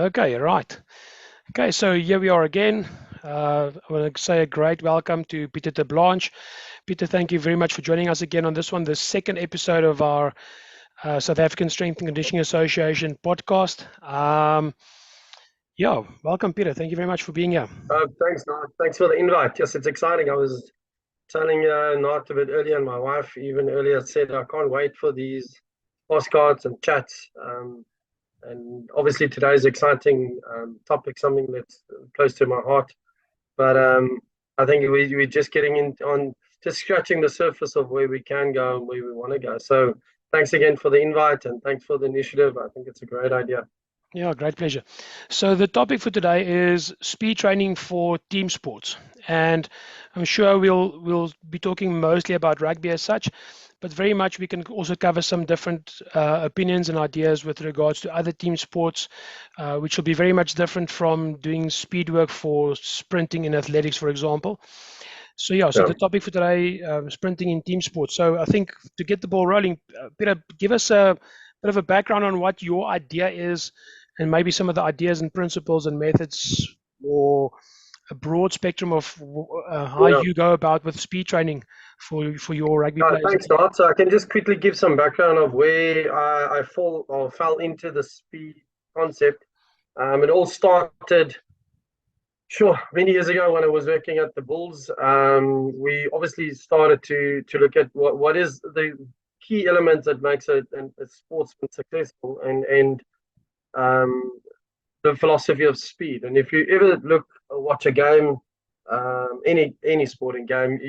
Okay, right. Okay, so here we are again. I want to say a great welcome to Pieter Terblanche. Pieter, thank you very much for joining us again on this one, the second episode of our South African Strength and Conditioning Association podcast. Yeah, welcome, Pieter. Thank you very much for being here. Thanks, Naat. Thanks for the invite. Yes, it's exciting. I was telling Naat a bit earlier, and my wife even earlier said I can't wait for these postcards and chats. And obviously today's exciting topic, something that's close to my heart. But I think we're just getting in on just scratching the surface of where we can go and where we want to go. So thanks again for the invite and thanks for the initiative. I think it's a great idea. Yeah, great pleasure. So the topic for today is speed training for team sports, and I'm sure we'll be talking mostly about rugby as such, but very much we can also cover some different opinions and ideas with regards to other team sports, which will be very much different from doing speed work for sprinting in athletics, for example. So yeah, so Yeah. the topic for today, sprinting in team sports. So I think to get the ball rolling, Peter, give us a bit of a background on what your idea is and maybe some of the ideas and principles and methods or a broad spectrum of how Yeah. you go about with speed training for your rugby players. Thanks, Naat. So I can just quickly give some background of where I fall or fell into the speed concept. It all started, sure, many years ago when I was working at the Bulls. We obviously started to look at what is the key element that makes a sportsman successful, and um, the philosophy of speed. And if you ever look or watch a game, any sporting game,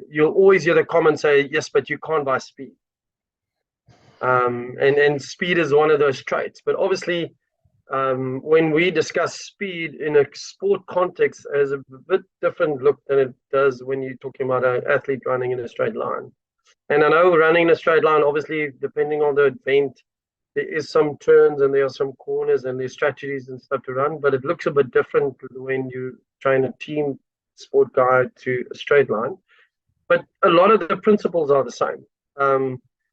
you'll always hear the comment say, "Yes, but you can't buy speed." And speed is one of those traits. But obviously, when we discuss speed in a sport context, has a bit different look than it does when you're talking about an athlete running in a straight line. And I know running in a straight line, obviously, depending on the event, there is some turns and there are some corners and there's strategies and stuff to run, but it looks a bit different when you train a team sport guy to a straight line. But a lot of the principles are the same.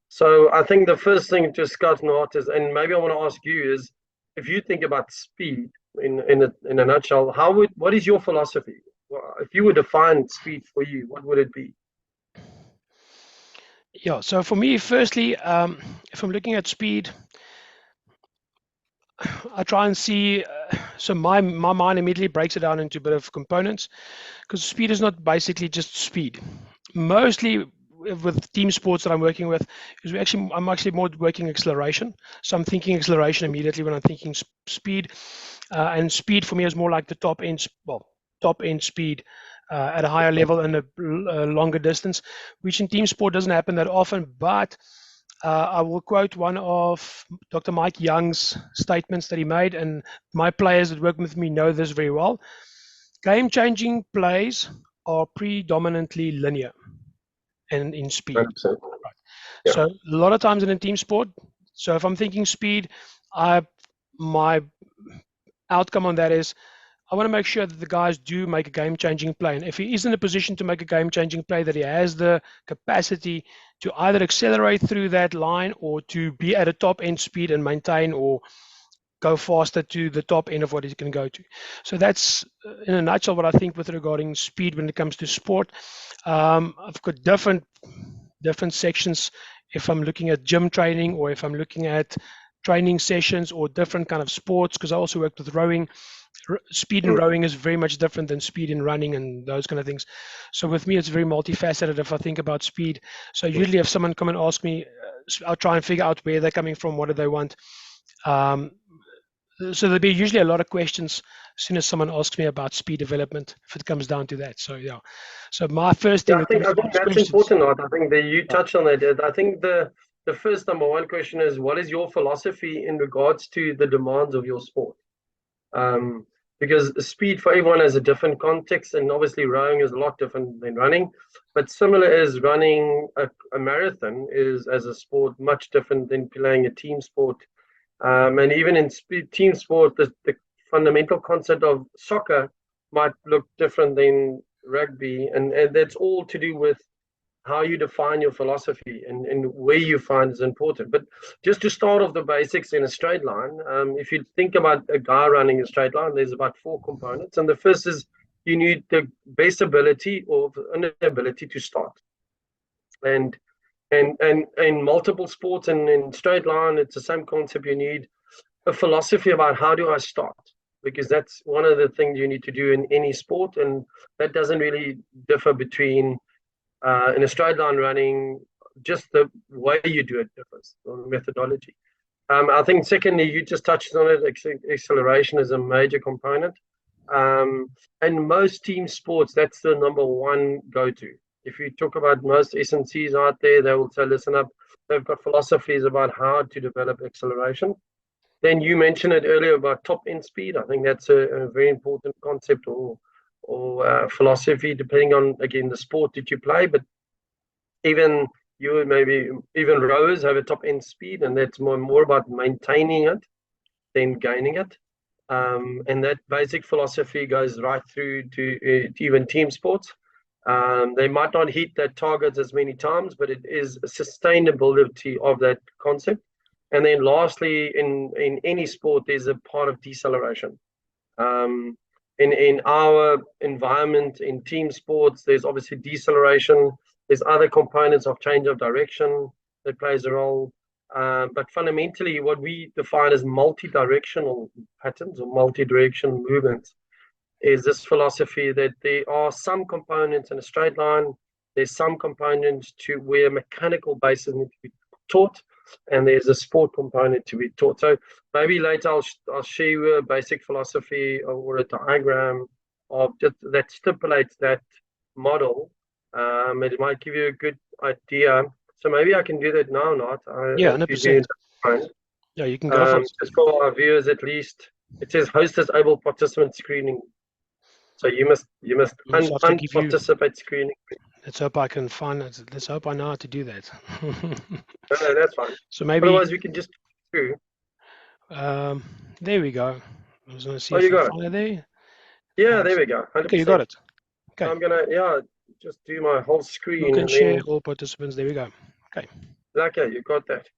So I think the first thing to discuss, Naat, is, and maybe I want to ask you, is if you think about speed in a nutshell, what is your philosophy? Well, if you would define speed for you, what would it be? Yeah, so for me, firstly, if I'm looking at speed, I try and see. So my mind immediately breaks it down into a bit of components, because speed is not basically just speed. Mostly with team sports that I'm working with, is I'm actually more working acceleration. So I'm thinking acceleration immediately when I'm thinking speed, and speed for me is more like the top end speed at a higher level and a longer distance, which in team sport doesn't happen that often, but I will quote one of Dr. Mike Young's statements that he made, and my players that work with me know this very well. Game-changing plays are predominantly linear and in speed. 100%. Right. Yeah. So a lot of times in a team sport, so if I'm thinking speed, my outcome on that is I want to make sure that the guys do make a game-changing play. And if he is in a position to make a game-changing play, that he has the capacity to either accelerate through that line or to be at a top-end speed and maintain or go faster to the top end of what he can go to. So that's, in a nutshell, what I think with regarding speed when it comes to sport. I've got different sections if I'm looking at gym training or if I'm looking at training sessions or different kind of sports, because I also worked with rowing. Speed in Mm. rowing is very much different than speed in running and those kind of things. So with me, it's very multifaceted if I think about speed. So usually if someone come and ask me, I'll try and figure out where they're coming from, what do they want. So there'll be usually a lot of questions as soon as someone asks me about speed development, if it comes down to that. So yeah. So my first Yeah, thing that comes I to mind think is that's questions. important, Art. I think that you Yeah. touched on that. I think the first number one question is, what is your philosophy in regards to the demands of your sport? Um, because speed for everyone has a different context, and obviously rowing is a lot different than running. But similar as running a marathon is as a sport much different than playing a team sport. And even in team sport, the fundamental concept of soccer might look different than rugby, and that's all to do with how you define your philosophy and where you find is important. But just to start off the basics in a straight line, if you think about a guy running a straight line, there's about 4 components. And the first is you need the best ability or inability to start. And in multiple sports and in straight line, it's the same concept. You need a philosophy about how do I start, because that's one of the things you need to do in any sport, and that doesn't really differ between in a straight line running. Just the way you do it differs, or methodology. I think secondly, you just touched on it, acceleration is a major component. And most team sports, that's the number one go-to. If you talk about most S&Cs out there, they will say, listen up, they've got philosophies about how to develop acceleration. Then you mentioned it earlier about top end speed. I think that's a very important concept or philosophy, depending on, again, the sport that you play. But even you maybe even rowers have a top end speed, and that's more about maintaining it than gaining it. And that basic philosophy goes right through to even team sports. They might not hit that target as many times, but it is a sustainability of that concept. And then lastly, in any sport, there's a part of deceleration. In our environment, in team sports, there's obviously deceleration. There's other components of change of direction that plays a role. But fundamentally, what we define as multi-directional patterns or multi-direction movements is this philosophy that there are some components in a straight line, there's some components to where mechanical bases need to be taught, and there's a sport component to be taught. So maybe later I'll share you a basic philosophy or a diagram of just that stipulates that model. It might give you a good idea. So maybe I can do that now, Naat. Yeah, 100%. Yeah, you can go for it. Just for our viewers at least, it says host disable participant screening. So you must unparticipate screening. Let's hope I can find it. Let's hope I know how to do that. No, that's fine. So maybe otherwise we can just through. There we go. I was going to see if you got it there. Yeah, there we go. 100%. Okay, you got it. Okay. I'm gonna just do my whole screen. You can share all participants. There we go. Okay. Okay, you got that.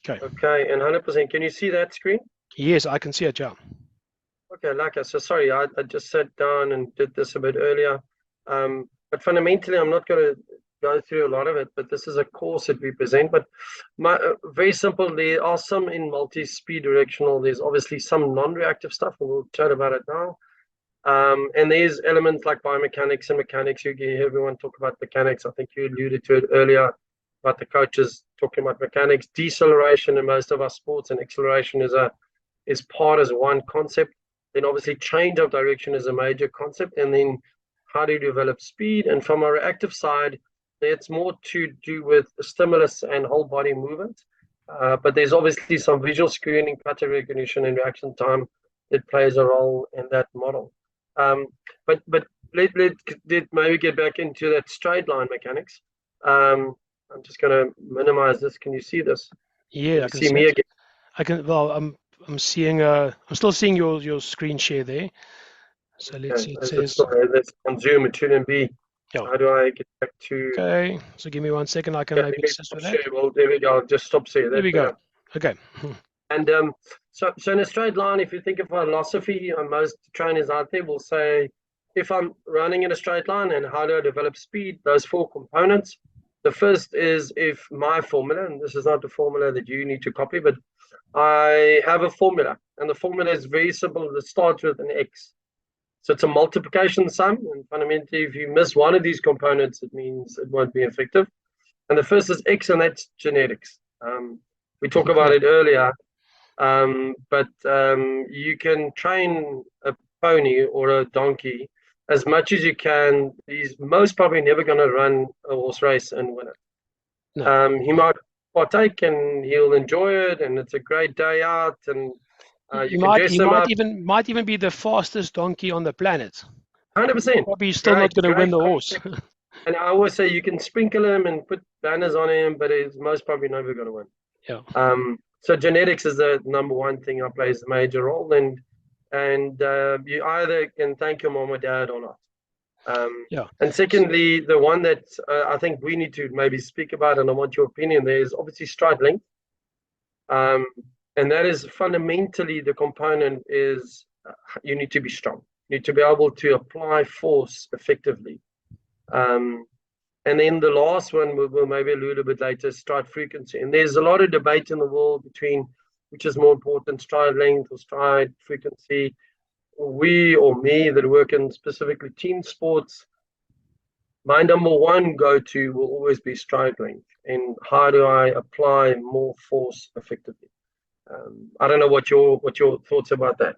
Okay. Okay, and 100%. Can you see that screen? Yes, I can see it, yeah. Okay, Laka. So sorry, I just sat down and did this a bit earlier. But fundamentally, I'm not going to go through a lot of it, but this is a course that we present. But very simple, there are some in multi-speed directional. There's obviously some non-reactive stuff, and we'll chat about it now. And there's elements like biomechanics and mechanics. You hear everyone talk about mechanics. I think you alluded to it earlier about the coaches talking about mechanics. Deceleration in most of our sports and acceleration is part as one concept. Then obviously change of direction is a major concept. And then how do you develop speed? And from a reactive side, it's more to do with stimulus and whole body movement. But there's obviously some visual screening, pattern recognition, and reaction time that plays a role in that model. But let's maybe get back into that straight line mechanics. I'm just going to minimize this. Can you see this? Yeah, I can see me again. I can. Well, I'm seeing. I'm still seeing your screen share there. So let's see. It says. That's on Zoom. It shouldn't be. Yeah. How do I get back to? Okay. So give me 1 second. I can maybe assist with that. Well, there we go. I'll just stop sharing. There we go. Okay. And so in a straight line, if you think of philosophy, most trainers out there will say, if I'm running in a straight line and how do I develop speed, those 4 components. The first is if my formula, and this is not the formula that you need to copy, but I have a formula, and the formula is very simple. It starts with an X. So it's a multiplication sum, and fundamentally, if you miss one of these components, it means it won't be effective. And the first is X, and that's genetics. We talked about it earlier, but you can train a pony or a donkey as much as you can. He's most probably never going to run a horse race and win it. No. He might partake and he'll enjoy it, and it's a great day out, and you can dress him up. Might even be the fastest donkey on the planet. 100%. Probably still not going to win the horse. And I always say you can sprinkle him and put banners on him, but he's most probably never going to win. Yeah. So genetics is the number one thing that plays a major role, and you either can thank your mom or dad or not. Yeah. And secondly, the one that I think we need to maybe speak about, and I want your opinion there, is obviously stride length. And that is fundamentally the component is you need to be strong. You need to be able to apply force effectively. And then the last one, we'll maybe allude a bit later, stride frequency. And there's a lot of debate in the world between which is more important, stride length or stride frequency. We or me that work in specifically team sports, my number one go-to will always be stride length. And how do I apply more force effectively? I don't know what your thoughts about that.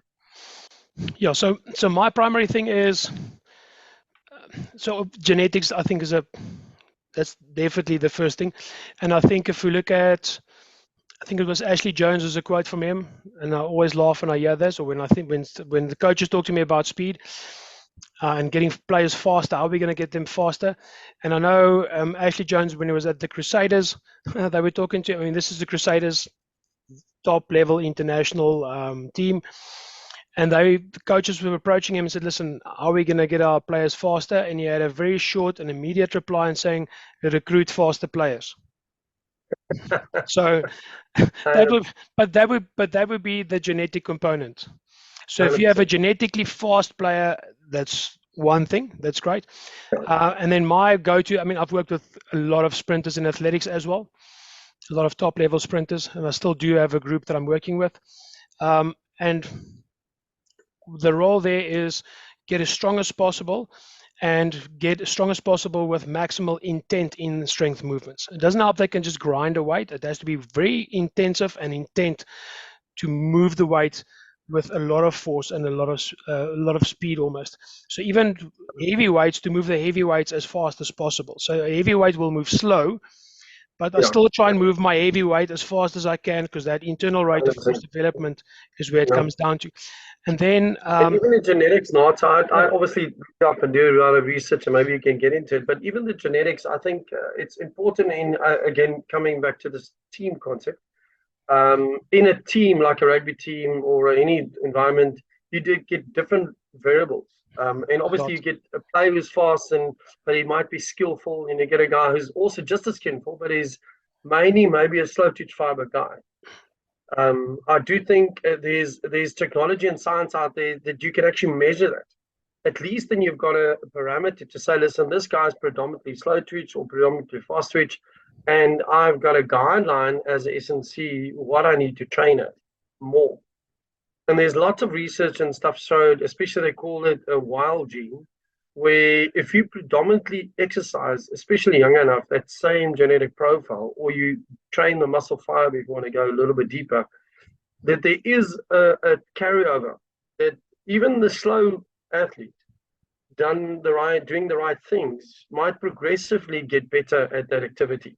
Yeah. So my primary thing is so genetics. I think that's definitely the first thing, and I think if we look at, I think it was Ashley Jones, was a quote from him, and I always laugh when I hear this, or when the coaches talk to me about speed and getting players faster, how are we going to get them faster? And I know Ashley Jones, when he was at the Crusaders, they were talking to. I mean, this is the Crusaders top level international team. And the coaches were approaching him and said, listen, how are we going to get our players faster? And he had a very short and immediate reply and saying, recruit faster players. So that would be the genetic component. So if you have a genetically fast player, that's one thing, that's great. And then my go-to, I mean, I've worked with a lot of sprinters in athletics as well, a lot of top level sprinters, and I still do have a group that I'm working with. And the role there is get as strong as possible and get as strong as possible with maximal intent in strength movements. It doesn't help they can just grind a weight. It has to be very intensive and intent to move the weight with a lot of force and a lot of speed almost. So even heavy weights, to move the heavy weights as fast as possible. So a heavy weight will move slow, but I still try and move my heavy weight as fast as I can, because that internal rate of force development is where it comes down to. And then and even the genetics, Naat, I obviously look up and do a lot of research, and maybe you can get into it. But even the genetics, I think it's important in again coming back to this team concept. In a team like a rugby team or any environment, you did get different variables. And obviously you get a player who's fast, but he might be skillful, and you get a guy who's also just as skillful, but he's mainly maybe a slow twitch fiber guy. I do think there's technology and science out there that you can actually measure that. At least then you've got a parameter to say, listen, this guy's predominantly slow twitch or predominantly fast twitch, and I've got a guideline as a SNC what I need to train at more. And there's lots of research and stuff showed, especially they call it a wild gene, where if you predominantly exercise, especially young enough, that same genetic profile, or you train the muscle fiber if you want to go a little bit deeper, that there is a carryover, that even the slow athlete doing the right things might progressively get better at that activity.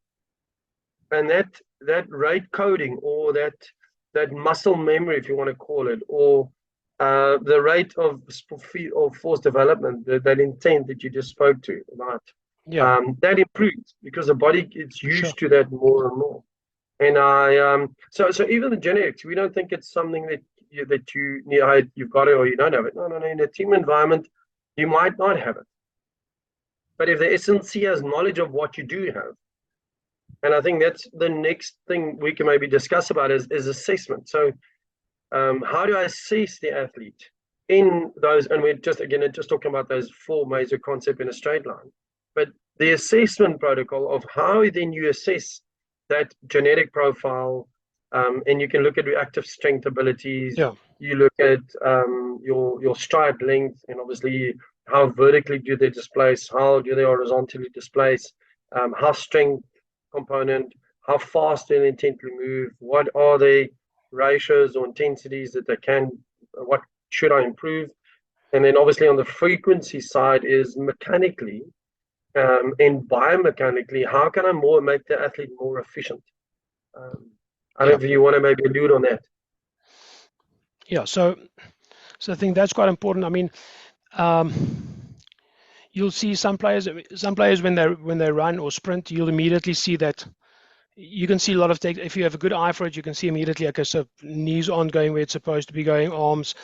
And that rate coding, or that muscle memory, if you want to call it, or the rate of force development, that intent that you just spoke to about, that improves because the body gets used to that more and more. And so even the genetics, we don't think it's something that you've got it or you don't have it. No. In a team environment, you might not have it, but if the SNC has knowledge of what you do have, and I think that's the next thing we can maybe discuss about is assessment. So how do I assess the athlete in those, and we're just talking about those four major concepts in a straight line, but the assessment protocol of how then you assess that genetic profile, and you can look at reactive strength abilities, you look at your stride length, and obviously how vertically do they displace, how do they horizontally displace, how strength component, how fast do they intently move, what are the ratios or intensities that they can, what should I improve? And then obviously on the frequency side is mechanically and biomechanically, how can I make the athlete more efficient? I don't know if you want to maybe allude on that. Yeah, so I think that's quite important. I mean, you'll see some players when they run or sprint, you'll immediately see that. You can see a lot of if you have a good eye for it, you can see immediately, okay, so knees aren't going where it's supposed to be going, arms,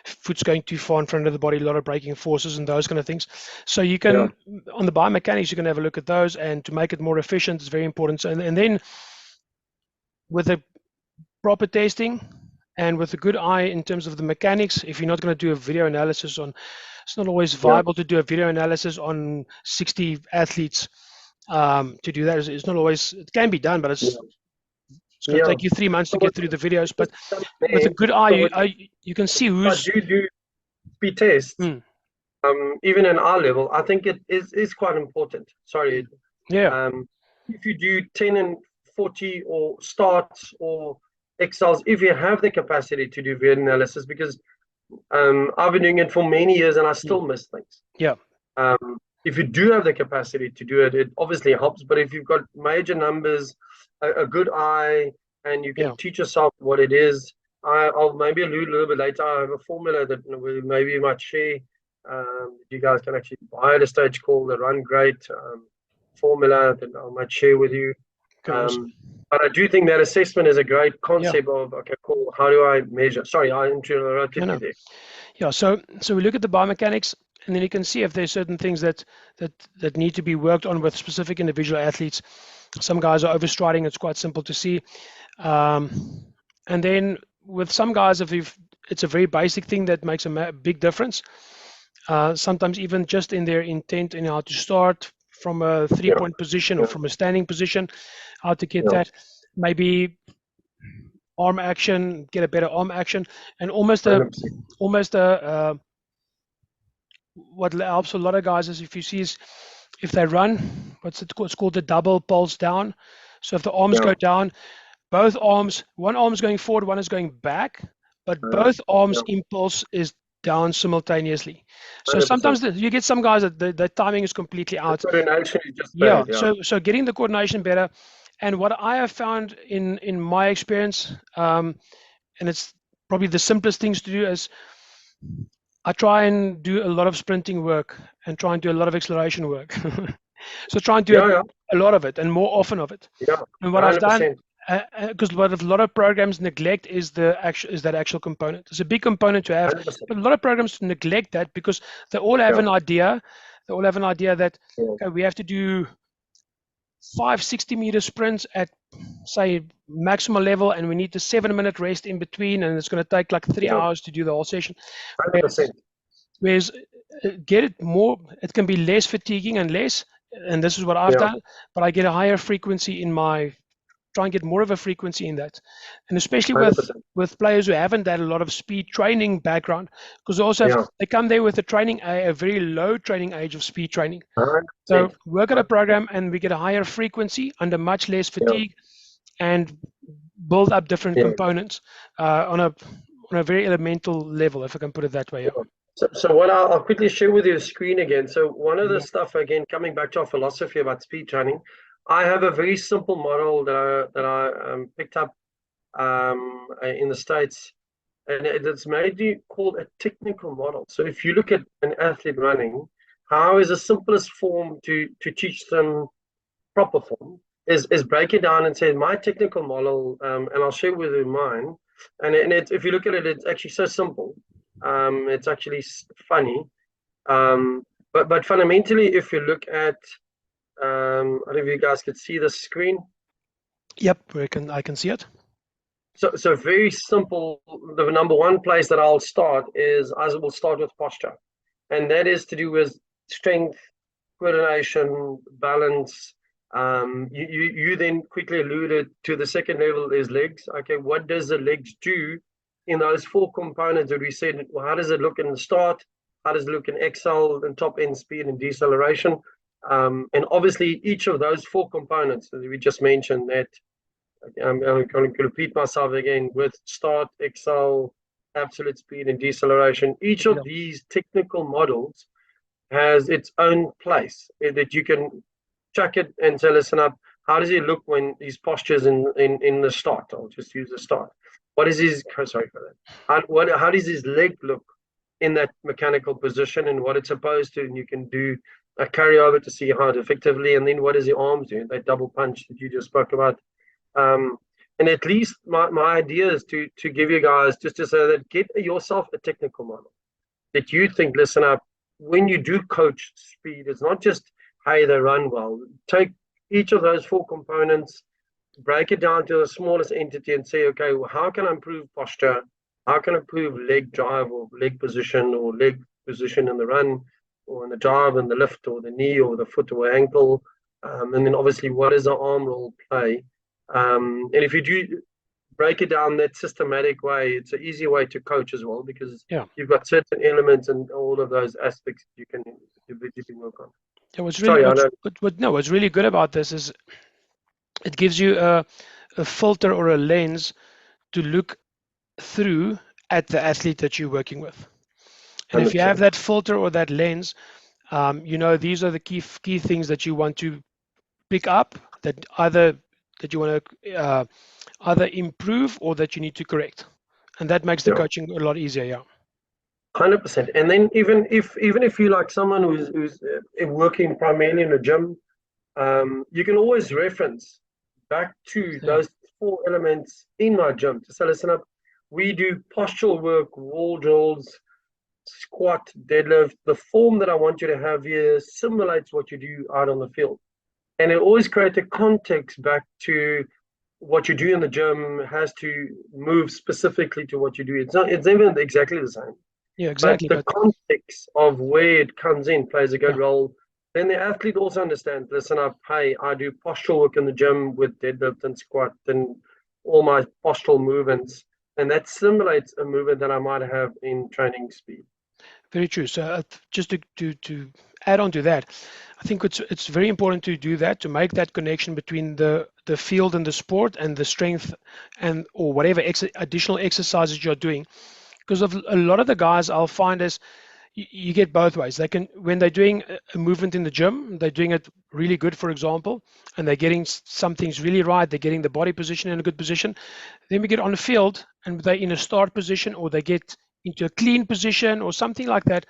foot's going too far in front of the body, a lot of braking forces and those kind of things. So you can, on the biomechanics, you can have a look at those, and to make it more efficient, it's very important. So, and then with the proper testing and with a good eye in terms of the mechanics, if you're not going to do a video analysis on, it's not always viable to do a video analysis on 60 athletes. To do that, it's not always, it can be done, but it's going to take you 3 months to get through the videos. But with a good eye, you can see who's. But you do speed tests, even in our level, I think it is quite important. Sorry. Yeah. If you do 10 and 40 or starts or excels, if you have the capacity to do video analysis, because I've been doing it for many years and I still miss things. Yeah. If you do have the capacity to do it, it obviously helps. But if you've got major numbers, a good eye, and you can teach yourself what it is, I'll maybe allude a little bit later. I have a formula that we maybe might share. You guys can actually buy at a stage called the Run Great formula that I might share with you. But I do think that assessment is a great concept of, okay, cool, how do I measure? Sorry, I interrupted you there. Yeah, so we look at the biomechanics, and then you can see if there's certain things that need to be worked on with specific individual athletes. Some guys are overstriding, it's quite simple to see. And then with some guys, it's a very basic thing that makes a big difference. Sometimes even just in their intent in how to start from a three-point position or from a standing position, how to get that. Maybe arm action, get a better arm action, and almost what helps a lot of guys is if they run, it's called the double pulse down. So if the arms go down, both arms, one arm is going forward, one is going back, but both arms impulse is down simultaneously. So 100%. Sometimes you get some guys that the timing is completely out. The coordination is just bad, So getting the coordination better. And what I have found in my experience, and it's probably the simplest things to do, is I try and do a lot of sprinting work and try and do a lot of acceleration work. So try and do a lot of it and more often of it. Yeah. And what 100%. I've done, because what a lot of programs neglect is that actual component. It's a big component to have, 100%. But a lot of programs neglect that because they all have an idea. They all have an idea that okay, we have to do 5 60-meter sprints at, say, maximal level, and we need a 7-minute rest in between, and it's going to take like 3 hours to do the whole session. 100%. Whereas get it more, it can be less fatiguing and this is what I've done, but I get a higher frequency in try and get more of a frequency in that. And especially with players who haven't had a lot of speed training background, because also they come there with a very low training age of speed training. 100%. So work at a program and we get a higher frequency under much less fatigue and build up different components on a very elemental level, if I can put it that way. So what I'll quickly share with you a screen again. So one of the stuff, again, coming back to our philosophy about speed training, I have a very simple model that I picked up in the States, and it's maybe called a technical model. So if you look at an athlete running, how is the simplest form to teach them proper form is break it down and say my technical model, and I'll share with you mine. And if you look at it, it's actually so simple. It's actually funny, but fundamentally, if you look at, I don't know if you guys could see the screen. Yep, I can see it. So very simple. The number one place that I'll start is I will start with posture, and that is to do with strength, coordination, balance. You then quickly alluded to the second level is legs. Okay, what does the legs do in those 4 components that we said? Well, how does it look in the start? How does it look in excel and top end speed and deceleration? And obviously each of those 4 components that we just mentioned, that I'm going to repeat myself again, with start, excel, absolute speed and deceleration. Each of these technical models has its own place that you can check it and say, listen up, how does he look when his postures in the start? I'll just use the start. What is his, sorry for that. How does his leg look in that mechanical position and what it's supposed to? And you can do a carryover to see how effectively, and then what does the arms do? That double punch that you just spoke about. And at least my idea is to give you guys just to say that get yourself a technical model that you think, listen up, when you do coach speed, it's not just, hey, they run well. Take each of those four components, break it down to the smallest entity and say, okay, well, how can I improve posture? How can I improve leg drive or leg position or leg position in the run or in the drive and the lift or the knee or the foot or ankle? And then obviously, what is the arm role play? And if you do break it down that systematic way, it's an easy way to coach as well because Yeah. you've got certain elements and all of those aspects you can individually work on. Yeah, what's really Sorry, I know. what's really good about this is it gives you a filter or a lens to look through at the athlete that you're working with. And if you have 100%. that filter or that lens, you know these are the key things that you want to pick up that you want to either improve or that you need to correct, and that makes the Yeah. coaching a lot easier. Yeah. 100%. And then even if you like someone who's working primarily in a gym, you can always reference back to Yeah. those four elements in my gym to say, listen up, we do postural work, wall drills, squat, deadlift. The form that I want you to have here simulates what you do out on the field. And it always creates a context back to what you do in the gym has to move specifically to what you do. It's never exactly the same. Yeah. But Exactly. the But context of where it comes in plays a good yeah. role. Then the athlete also understands, listen up, hey, I do postural work in the gym with deadlift and squat and all my postural movements. And that simulates a movement that I might have in training speed. Very true. So just to add on to that, I think it's very important to do that, to make that connection between the field and the sport and the strength and or whatever additional exercises you're doing. Because of a lot of the guys I'll find is you get both ways. They can, when they're doing a movement in the gym, they're doing it really good, for example, and they're getting some things really right. They're getting the body position in a good position. Then we get on the field and they're in a start position or they get into a clean position or something like that.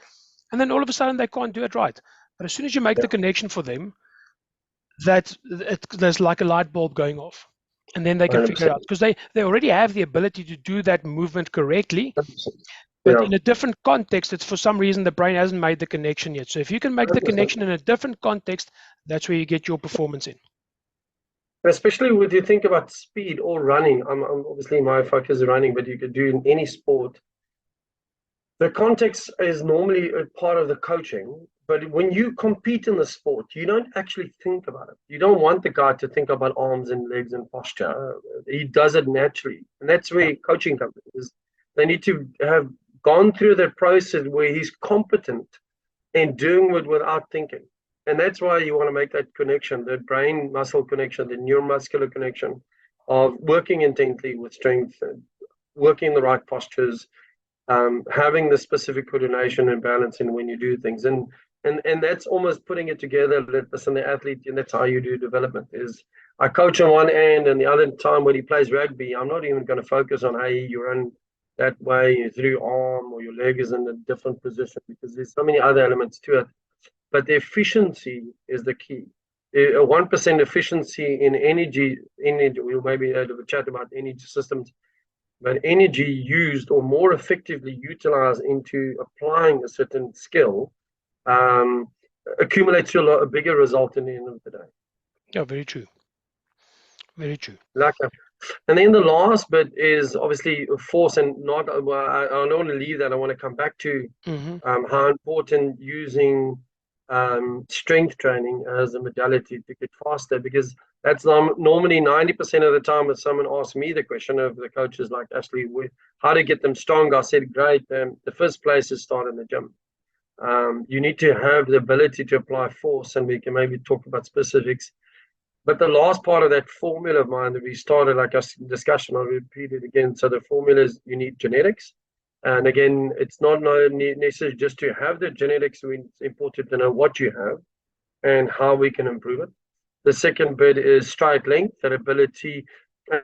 And then all of a sudden they can't do it right. But as soon as you make Yeah, the connection for them, there's like a light bulb going off. And then they can figure it 100%. out because they already have the ability to do that movement correctly, 100%. but Yeah, in a different context. It's for some reason the brain hasn't made the connection yet. So if you can make the 100%. connection in a different context, that's where you get your performance in. Especially when you think about speed or running. I'm obviously my focus is running, but you could do in any sport. The context is normally a part of the coaching, but when you compete in the sport, you don't actually think about it. You don't want the guy to think about arms and legs and posture. He does it naturally, and that's Yeah, where coaching comes in. Is they need to have gone through that process where he's competent in doing it without thinking. And that's why you want to make that connection, the brain muscle connection, the neuromuscular connection of working intently with strength, working the right postures, having the specific coordination and balance in when you do things. And that's almost putting it together that listen, the athlete, and that's how you do development is I coach on one end and the other time when he plays rugby, I'm not even going to focus on how you run that way, you through your arm or your leg is in a different position because there's so many other elements to it. But the efficiency is the key. A 1% efficiency in energy, we'll maybe have a chat about energy systems, but energy used or more effectively utilized into applying a certain skill um, accumulates to a bigger result in the end of the day. yeah, very true. Very true. Like, and then the last bit is obviously force and not. Well, I don't want to leave that. I want to come back to Hmm. how important using strength training as a modality to get faster because that's normally 90% of the time when someone asks me the question of the coaches like Ashley, how to get them strong. I said, great. The first place is start in the gym. You need to have the ability to apply force, and we can maybe talk about specifics. But the last part of that formula of mine that we started, like a discussion, I'll repeat it again. So the formula is you need genetics. And again, it's not necessary just to have the genetics. It's important to know what you have and how we can improve it. The second bit is stride length, that ability.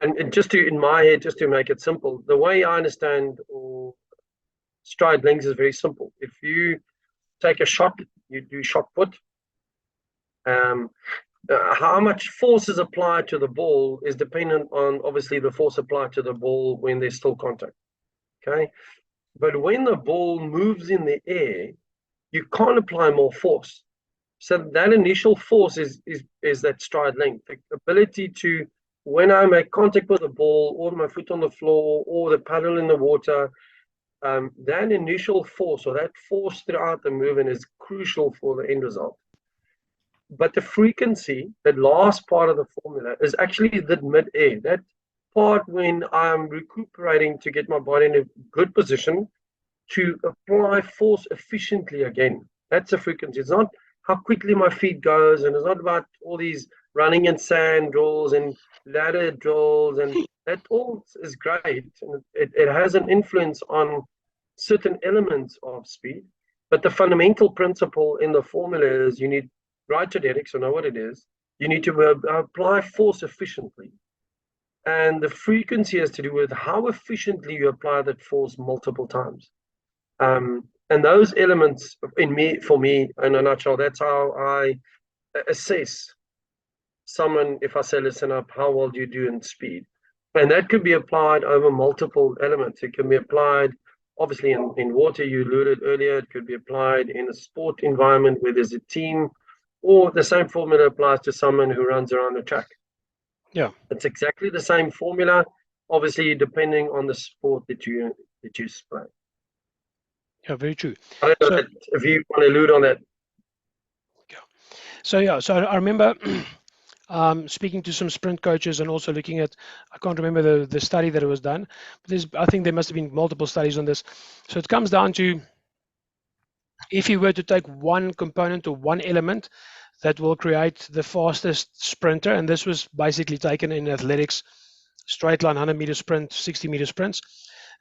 And just to, in my head, just to make it simple, the way I understand or stride length is very simple. If you take a shot, you do shot put. Um, how much force is applied to the ball is dependent on obviously the force applied to the ball when there's still contact. Okay, but when the ball moves in the air, you can't apply more force. So that initial force is that stride length, the ability to, when I make contact with the ball, or my foot on the floor, or the paddle in the water, that initial force or that force throughout the movement is crucial for the end result. But the frequency, that last part of the formula, is actually the mid-air. That part when I'm recuperating to get my body in a good position to apply force efficiently again. That's the frequency. It's not how quickly my feet goes, and it's not about all these running in sand drills and ladder drills, and that all is great. And it has an influence on certain elements of speed. But the fundamental principle in the formula is you need right genetics, so know what it is. You need to apply force efficiently. And the frequency has to do with how efficiently you apply that force multiple times. And those elements for me, in a nutshell, that's how I assess someone. If I say, listen up, how well do you do in speed? And that could be applied over multiple elements. It can be applied, obviously, in water, you alluded earlier. It could be applied in a sport environment where there's a team, or the same formula applies to someone who runs around the track. Yeah. It's exactly the same formula, obviously, depending on the sport that you play. Yeah, very true. I don't know if you want to allude on that. Yeah. So I remember speaking to some sprint coaches and also looking at, I can't remember the study that it was done, but I think there must have been multiple studies on this. So it comes down to, if you were to take one component or one element that will create the fastest sprinter, and this was basically taken in athletics, straight line 100-meter sprint, 60-meter sprints,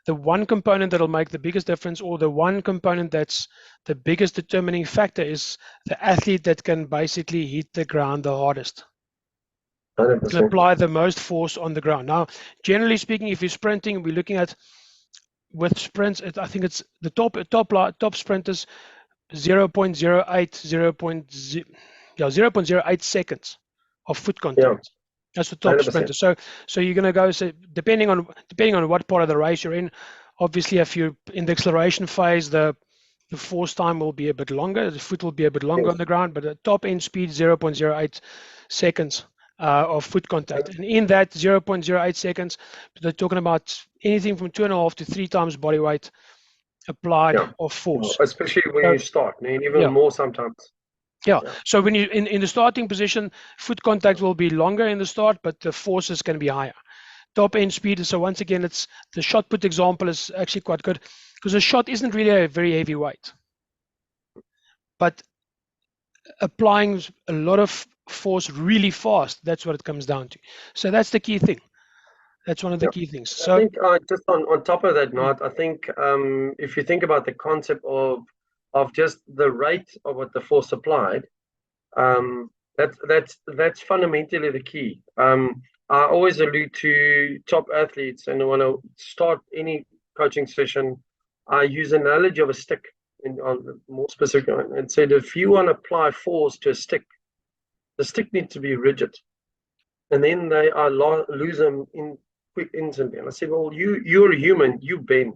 the one component that'll make the biggest difference, or the one component that's the biggest determining factor, is the athlete that can basically hit the ground the hardest. 100%. Can apply the most force on the ground. Now, generally speaking, if you're sprinting, we're looking at, with sprints, I think it's the top sprinters, 0.08 seconds of foot contact. Yeah. That's the top 100%. sprinter. So you're going to go, so depending on what part of the race you're in, obviously if you're in the acceleration phase, the force time will be a bit longer, the foot will be a bit longer on the ground, but the top end speed, 0.08 seconds of foot contact. And in that 0.08 seconds, they're talking about anything from 2.5 to 3 times body weight applied of force. Especially when you start, and even more sometimes. Yeah. So when you in the starting position, foot contact will be longer in the start, but the forces can be higher. Top end speed. So once again, it's the shot put example is actually quite good, because a shot isn't really a very heavy weight, but applying a lot of force really fast, that's what it comes down to. So that's the key thing. That's one of the key things. So I think just on top of that, Naat, I think if you think about the concept of just the rate of what the force applied, that's fundamentally the key. I always allude to top athletes, and when I start any coaching session, I use an analogy of a stick, on more specific, and said if you want to apply force to a stick, the stick needs to be rigid, and then they lose them in quick instantly. And I said, well, you're a human, you bend.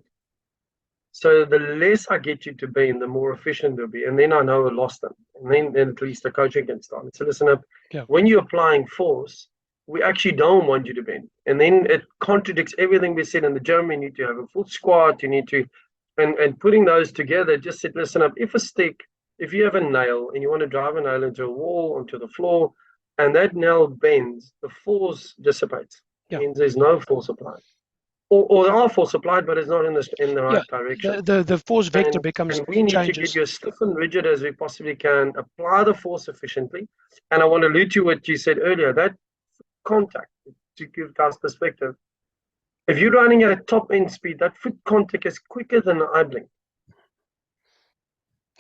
So the less I get you to bend, the more efficient they'll be. And then I know I lost them. And then at least the coaching can start. So listen up, when you're applying force, we actually don't want you to bend. And then it contradicts everything we said in the gym. You need to have a full squat. You need to, and putting those together, just said, listen up, if you have a nail and you want to drive a nail into a wall, onto the floor, and that nail bends, the force dissipates. Means there's no force applied. Or there are force applied, but it's not in the right direction. The force vector becomes and we need changes. to get you as stiff and rigid as we possibly can, apply the force efficiently. And I want to allude to what you said earlier, that contact, to give guys perspective. If you're running at a top end speed, that foot contact is quicker than the eye blink.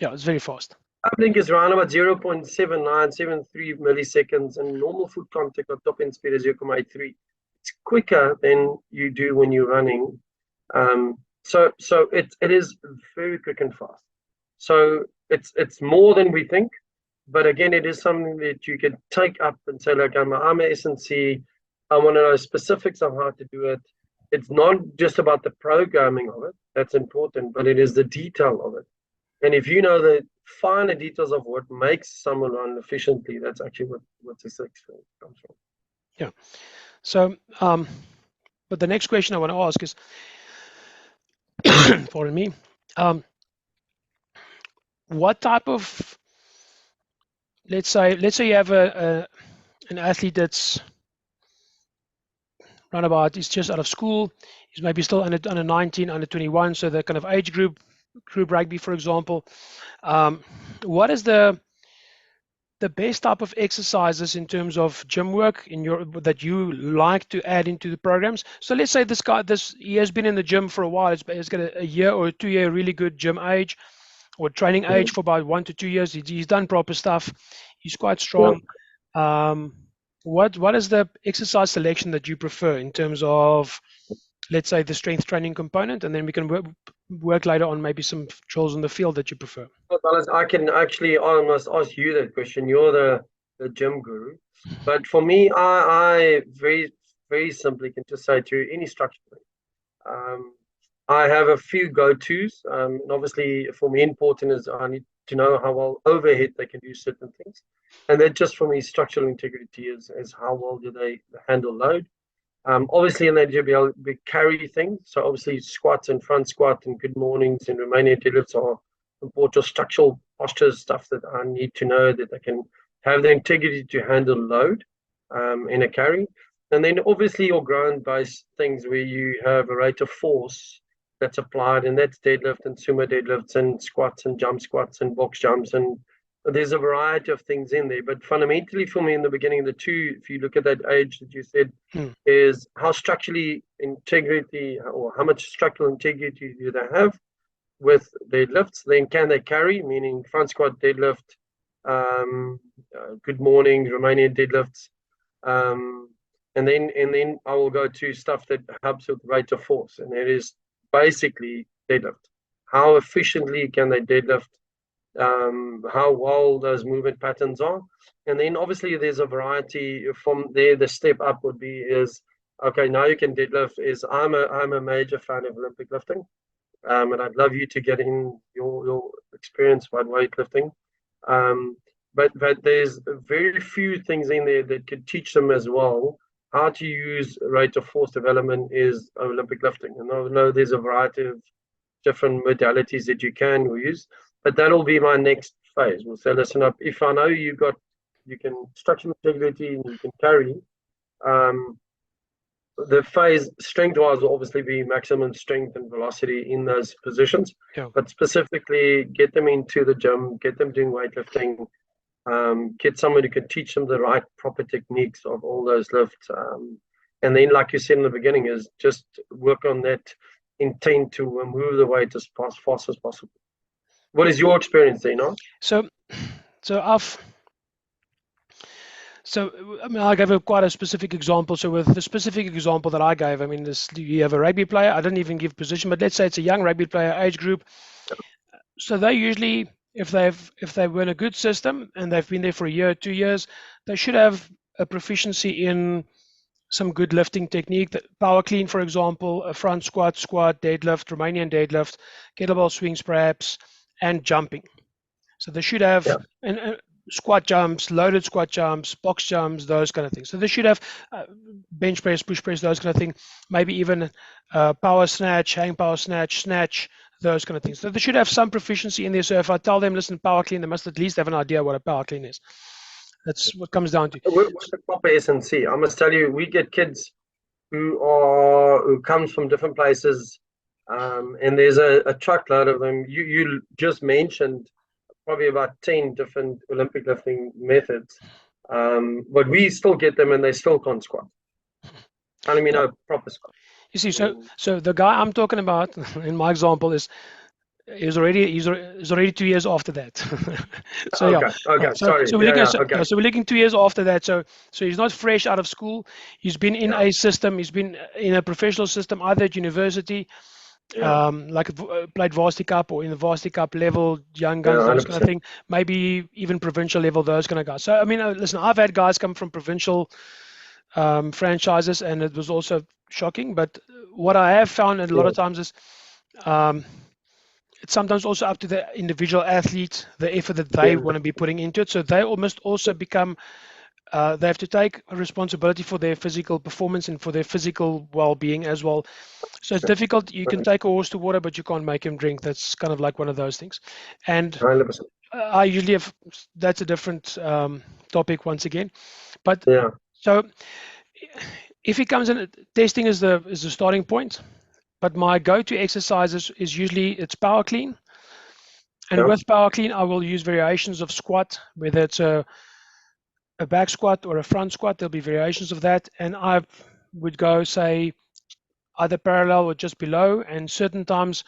Yeah, it's very fast. Eye blink is around about 0.7973 milliseconds, and normal foot contact at top end speed is 0.83. It's quicker than you do when you're running. So it is very quick and fast. So it's more than we think. But again, it is something that you can take up and say, like, I'm a S&C. I want to know specifics of how to do it. It's not just about the programming of it. That's important, but it is the detail of it. And if you know the finer details of what makes someone run efficiently, that's actually what the success comes from. Yeah. So, but the next question I want to ask is, pardon me, what type of, let's say you have an athlete that's run about, is just out of school, he's maybe still under 19, under 21, so the kind of age group rugby, for example. What is the best type of exercises in terms of gym work that you like to add into the programs? So let's say he has been in the gym for a while. He's got a year or 2 year really good gym age or training age for about 1 to 2 years. He's done proper stuff. He's quite strong. What is the exercise selection that you prefer in terms of, let's say, the strength training component, and then we can work later on maybe some drills in the field that you prefer? Well, I can actually almost ask you that question. You're the gym guru. But for me, I very, very simply can just say to you, any structure. I have a few go-tos. And obviously, for me, important is I need to know how well overhead they can do certain things. And then just for me, structural integrity is how well do they handle load. Obviously, in that JBL, we carry things. So obviously, squats and front squat and good mornings and Romanian deadlifts are important structural posture stuff that I need to know that they can have the integrity to handle load in a carry. And then obviously your ground-based things where you have a rate of force that's applied, and that's deadlift and sumo deadlifts and squats and jump squats and box jumps, and there's a variety of things in there. But fundamentally for me in the beginning, the two, if you look at that age that you said, is how structurally integrity or how much structural integrity do they have with deadlifts. Then can they carry, meaning front squat deadlift, good morning Romanian deadlifts, and then I will go to stuff that helps with rate of force, and it is basically deadlift. How efficiently can they deadlift? How well those movement patterns are, and then obviously there's a variety from there. The step up would be is okay. Now you can deadlift. I'm a major fan of Olympic lifting, and I'd love you to get in your experience about weightlifting. But there's very few things in there that could teach them as well how to use rate of force development is Olympic lifting. And I know there's a variety of different modalities that you can use, but that'll be my next phase. We'll say, listen up, if I know you can structural integrity and you can carry, the phase strength-wise will obviously be maximum strength and velocity in those positions, but specifically get them into the gym, get them doing weightlifting, get somebody who can teach them the right proper techniques of all those lifts. And then, like you said in the beginning, is just work on that intent to move the weight as fast as possible. What is your experience there, Naat? I mean, I gave quite a specific example. So with the specific example that I gave, I mean, you have a rugby player. I didn't even give position, but let's say it's a young rugby player age group. So they usually, if they were in a good system and they've been there for a year, 2 years, they should have a proficiency in some good lifting technique. Power clean, for example, a front squat, deadlift, Romanian deadlift, kettlebell swings perhaps, and jumping. So they should have squat jumps, loaded squat jumps, box jumps, those kind of things. So they should have bench press, push press, those kind of things. Maybe even power snatch, hang power snatch, those kind of things. So they should have some proficiency in there. So if I tell them, listen, power clean, they must at least have an idea what a power clean is. That's what comes down to. What's the proper S&C? I must tell you, we get kids who comes from different places, and there's a truckload of them. You just mentioned probably about 10 different Olympic lifting methods, but we still get them and they still can't squat. I mean, no proper squat. You see, so the guy I'm talking about in my example is already 2 years after that. So sorry. So we're looking 2 years after that. So he's not fresh out of school. He's been in a system. He's been in a professional system, either at university like played Varsity Cup or in the Varsity Cup level, young guns, Yeah, those kind of 100%. thing. Maybe even provincial level, those kind of guys. So I mean, listen, I've had guys come from provincial franchises, and it was also shocking. But what I have found a lot Yeah, of times is it's sometimes also up to the individual athlete, the effort that they yeah, want to be putting into it. So they almost also become, they have to take responsibility for their physical performance and for their physical well-being as well. So it's difficult. You can take a horse to water, but you can't make him drink. That's kind of like one of those things. And 100%. I usually have, that's a different topic once again. But Yeah, so if he comes in, testing is the starting point. But my go-to exercise is usually it's power clean. And yeah, with power clean, I will use variations of squat, whether it's a back squat or a front squat. There'll be variations of that. And I would go, say, either parallel or just below. And certain times,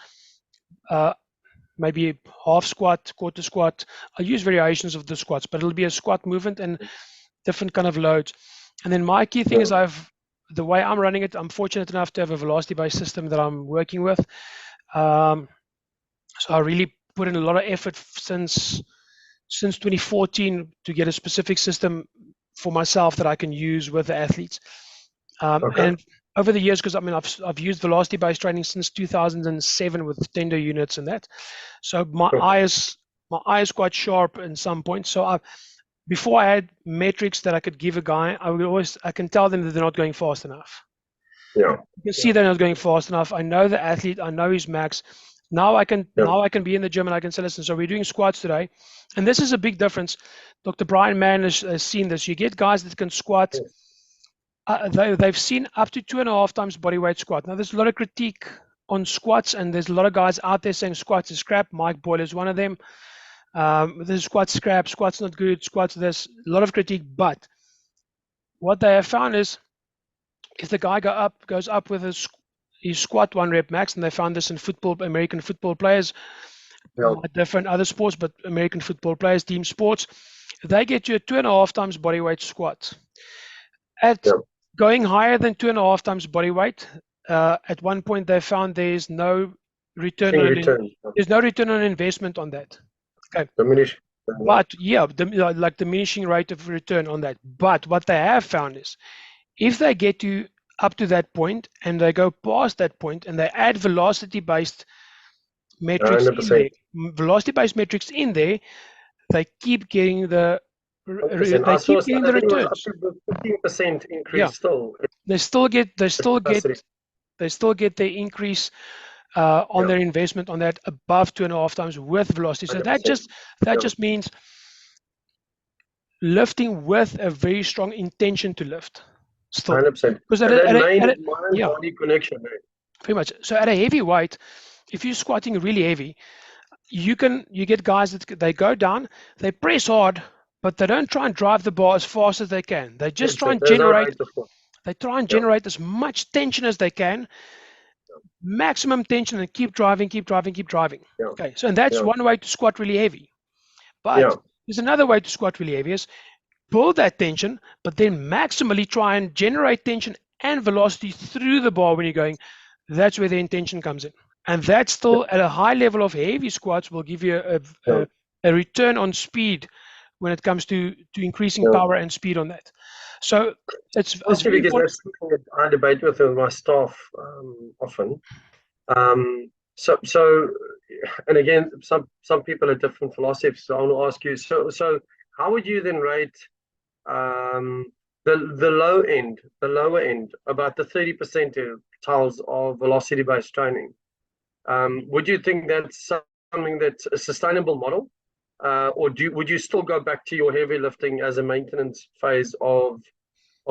uh, maybe half squat, quarter squat. I use variations of the squats, but it'll be a squat movement and different kind of loads. And then my key thing yeah. is the way I'm running it, I'm fortunate enough to have a velocity-based system that I'm working with. So I really put in a lot of effort since 2014 to get a specific system for myself that I can use with the athletes. Okay. And over the years, because I mean I've used velocity-based training since 2007 with tender units and that. So my Cool. eye is quite sharp in some points. So before I had metrics that I could give a guy, I can tell them that they're not going fast enough. Yeah, You can see they're not going fast enough. I know the athlete, I know his max. Now I yeah, can be in the gym and I can say, listen, so we're doing squats today. And this is a big difference. Dr. Brian Mann has seen this. You get guys that can squat. yes, They've seen up to 2.5 times body weight squat. Now there's a lot of critique on squats, and there's a lot of guys out there saying squats is crap. Mike Boyle is one of them. This squats crap, squats not good, squats this. A lot of critique, but what they have found is if the guy goes up with his squat 1 rep max, and they found this in football, American football players, yeah, might differ in other sports, but American football players, team sports, they get you a 2.5 times body weight squat. At yeah. going higher than 2.5 times body weight, at one point they found there's no return Seeing on return, yeah. there's no return on investment on that. Okay, Diminish. but yeah, like diminishing rate of return on that. But what they have found is if they get you up to that point and they go past that point and they add velocity-based metrics in 100%. there, velocity-based metrics in there, they keep getting the 100%. I they saw, keep getting I the think it was up returns. to the 15% Yeah, increase still in they still get capacity. the increase on Yeah, their investment on that above 2.5 times with velocity. So 100%. that Yeah, just means lifting with a very strong intention to lift still, 100%. because That at main a yeah, mind-body connection, right? pretty much. So at a heavy weight, if you're squatting really heavy, you get guys that they go down, they press hard, but they don't try and drive the bar as fast as they can. They just try 100%. and There's no generate right of course. Yeah, as much tension as they can, maximum tension, and keep driving, keep driving, keep driving. yeah, Okay, so and that's yeah, one way to squat really heavy. yeah. But there's another way to squat really heavy is build that tension, but then maximally try and generate tension and velocity through the bar when you're going. That's where the intention comes in. And that's still at a high level of heavy squats will give you Yeah, a return on speed when it comes to increasing yeah. power and speed on that. So it's Mostly very because important. that's something that I debate with my staff often. So, and again, some people have different philosophies. So I want to ask you. So how would you then rate um, the lower end, about the 30 percentiles of velocity-based training? Would you think that's something that's a sustainable model, or would you still go back to your heavy lifting as a maintenance phase of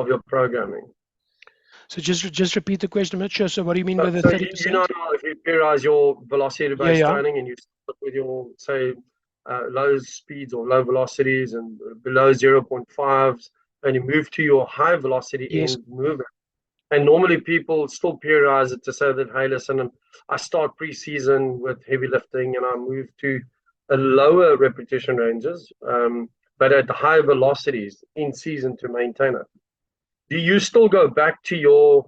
your programming? So just repeat the question. I'm not sure. So what do you mean by the So you know 30%? now if you periodize your Yeah, velocity-based yeah. training and you start with your say low speeds or low velocities and below 0.5s, and you move to your high velocity Yes. end movement. And normally people still periodize it to say that, hey, listen, I start pre-season with heavy lifting and I move to a lower repetition ranges, but at high velocities in season to maintain it. Do you still go back to your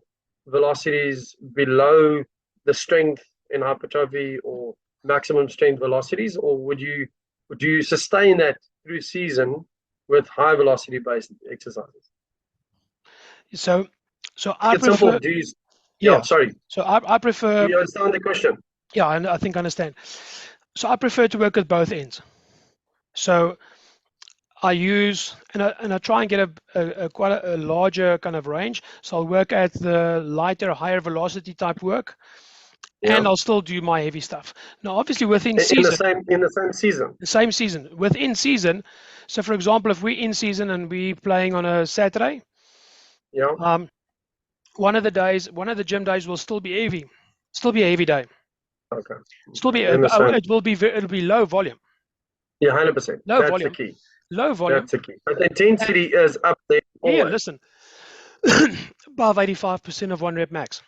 velocities below the strength in hypertrophy or maximum strength velocities, or would you sustain that through season with high velocity based exercises? So I It's simple. prefer, Yeah, yeah. sorry. So I Do prefer, you understand the question? yeah, I think I understand. So I prefer to work at both ends. So I use, and I try and get a quite a larger kind of range. So I'll work at the lighter, higher velocity type work, Yeah. and I'll still do my heavy stuff. Now, obviously within In the season, same season. the same season, within season. So for example, if we're in season and we're playing on a Saturday, Yeah. one of the gym days will still be heavy, day. Okay. Still be, I understand. it'll be low volume, Yeah, 100%. low That's the volume, key. low volume. That's the key. But the And intensity is up there yeah, always. listen, above 85% of one rep max.